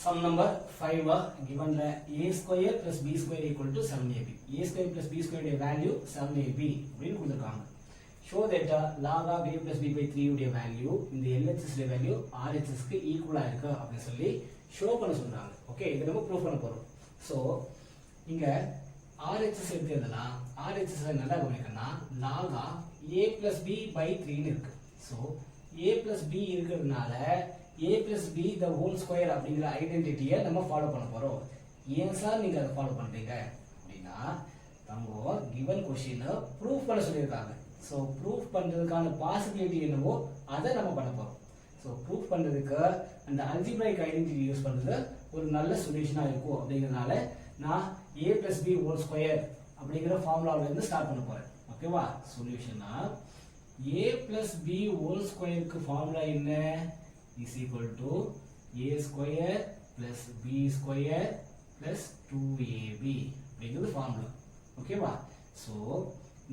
Sum number 5 given the a square plus b square equal to 7ab. A square plus b square value 7ab அப்படின்னு கொடுத்திருக்காங்க. Show that log of a plus b by 3 உடைய value இந்த LHS value RHS க்கு ஈக்குவலா இருக்கு அப்படின்னு சொல்லி show பண்ண சொல்றாங்க. ஓகே, இதை நம்ம ப்ரூவ் பண்ண போறோம். சோ இங்க RHS எடுத்ததுனா RHS நல்லா கவனிக்கணும். log of a plus b by 3 ன்னு இருக்கு. சோ a plus b இருக்கிறதுனால a plus b the whole square அப்படிங்கிற ஐடென்டிட்டியை நம்ம ஃபாலோ பண்ண போறோம். ஏன் சார் நீங்க அதை ஃபாலோ பண்றீங்க அப்படின்னா நம்ம given question ப்ரூஃப் பண்ண சொல்லியிருக்காங்க. ஸோ ப்ரூஃப் பண்றதுக்கான பாசிபிலிட்டி என்னவோ அதை நம்ம பண்ண போறோம். ஸோ ப்ரூஃப் பண்றதுக்கு அந்த அல்ஜிப்ரைக் ஐடென்டிட்டி யூஸ் பண்றது ஒரு நல்ல சொல்யூஷனா இருக்கும் அப்படிங்கிறதுனால நான் a plus b whole square அப்படிங்கிற ஃபார்முலால இருந்து ஸ்டார்ட் பண்ண போறேன். ஓகேவா? சொல்யூஷனா a plus b whole square க்கு ஃபார்முலா என்ன? is equal to a square plus b square plus 2ab அப்படிங்கிறது ஃபார்முலா. ஓகேவா? சோ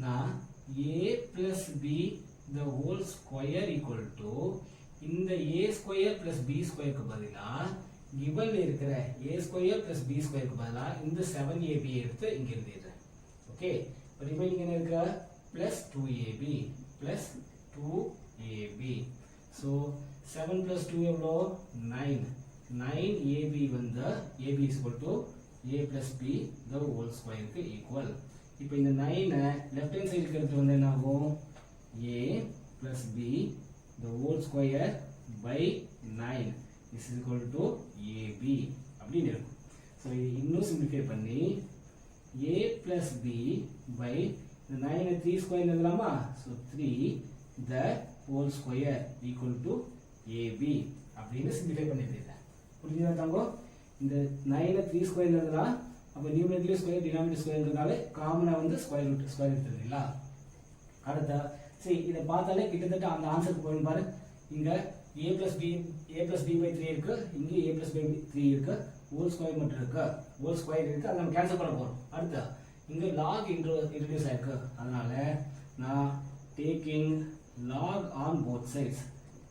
நான் a plus b the whole square equal to இந்த a square plus b square க்கு பதிலா given இருக்கிற a square plus b square க்கு பதிலா இந்த 7ab எடுத்து இங்க எழுதிடுறேன். ஓகே, ரிமைனிங் என்ன இருக்கு? plus 2ab plus 2ab. so 7 plus 2 எவ்வளோ? 9. 9ab வந்து ab is equal to a plus b the whole square க்கு ஈக்குவல். இப்போ இந்த 9 லெஃப்ட் ஹேண்ட் சைடுக்கு எடுத்து வந்து என்ன ஆகும்? a plus b the whole square by 9 is equal to ab அப்படின்னு இருக்கும். ஸோ இன்னும் சிம்பிளிஃபை பண்ணி a plus b by இந்த 9 3 ஸ்கொயர் எழுதலாமா? So 3 the whole square equal to ab அப்படின்னு சிம்பிளிஃபை பண்ணிருக்கேன். புரியுதா தங்கோ? இந்த 9 3 ஸ்கொயர் எழுதலாம். அப்ப நியூமரேட்டர் ஸ்கொயர் டினாமினேட்டர் ஸ்கொயர்ன்றதால காமனா வந்து ஸ்கொயர் ரூட் எடுத்துறீங்களா? அடுத்து சரி, இத பார்த்தாலே கிட்டத்தட்ட அந்த ஆன்சருக்கு போய் பாரு. இங்க a plus b by 3 இருக்கு, இங்க a plus b by 3 இருக்கு, ஹோல் ஸ்கொயர் மட்டும் இருக்கு, ஹோல் ஸ்கொயர் இருக்கு, அதை நம்ம கேன்சல் பண்ண போறோம். அடுத்து இங்க log இன்ட்ரோடியூஸ் ஆயிருக்கு. அதனால நான் taking log on both sides,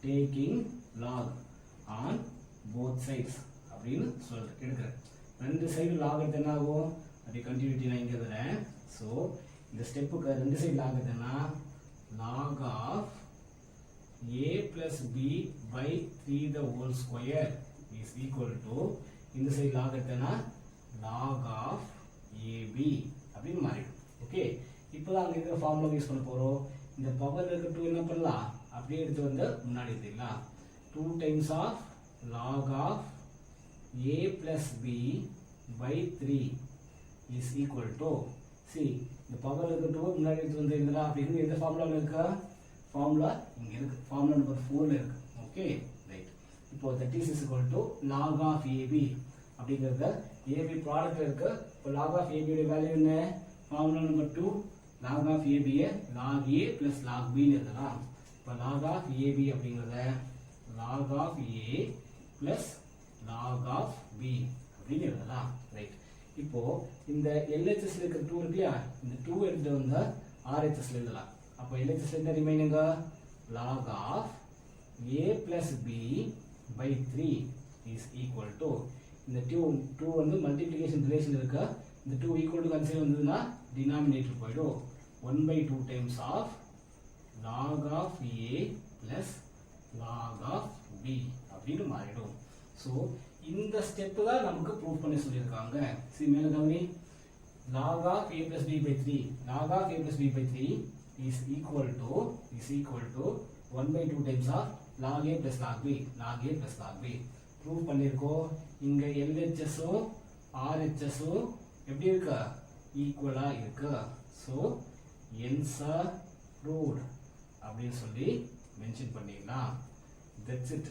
taking log on both sides அப்படின்னு சொல்லிட்டு எடுக்கிறேன். ரெண்டு சைடு லாக் எடுத்து என்ன ஆகும்? அப்படி கண்டினியூட்டி நான் இங்கே எழுதுறேன். ஸோ இந்த ஸ்டெப்புக்கு ரெண்டு சைடு லாக் எடுத்தேன்னா log of a plus b by 3 the whole square is equal to இந்த சைடு லாக் எடுத்தேன்னா log of ab அப்படின்னு மாறிடும். ஓகே, இப்போதான் அங்கே இருக்கிற ஃபார்முலா யூஸ் பண்ண போகிறோம். இந்த பவர் இருக்க 2 என்ன பண்ணலாம்? அப்படியே எடுத்து வந்து முன்னாடி எடுத்துக்கலாம். 2 times of log of a plus b by 3 is equal to see the power இருக்க 2 முன்னாடி எடுத்து வந்து எழுதலாம். அப்படிங்கிறது எந்த ஃபார்முலாவில் இருக்கா? ஃபார்முலா இங்கே இருக்கு, ஃபார்முலா நம்பர் 4ல இருக்கு. Okay right. இப்போ that is equal to log of ab அப்படிங்கிறத ab ப்ராடக்ட்ல இருக்கு. இப்போ log of ab உடைய வேல்யூ என்ன? Formula number 2 log of ab log a plus log b ன்னு எழுதலாம். இப்போ log of ab அப்படிங்கிறத log of a plus log of b அப்படின்னு எழுதலாம். ரைட். இப்போ இந்த LHS ல இருக்கிற 2 இருக்கு இல்லையா? இந்த 2 எடுத்து வந்து RHS ல எழுதலாம். அப்போ LHS ல என்ன ரிமைனிங்க? log of a plus b by 3 is equal to இந்த 2 வந்து மல்டிப்ளிகேஷன் ரிலேஷன் இருக்கு. இந்த 2 ஈக்குவல் டு கன்சிடர் வந்ததுன்னா டினாமினேட்டர் போய்டும். 1/2 times of log of a plus log of b அப்படின்னு மாறிடும். ஸோ இந்த ஸ்டெப் தான் நமக்கு ப்ரூவ் பண்ணி சொல்லியிருக்காங்க. சரி, மேலே கவனி. log of a plus b by 3 log of a plus b by 3 is equal to 1/2 times of log a plus log b log a plus log b prove பண்ணியிருக்கோம். இங்க LHSம் RHSம் எப்படி இருக்கு? ஈக்குவலா இருக்கு. ஸோ hence proved அப்படின்னு சொல்லி mention பண்ணிடலாம். That's it.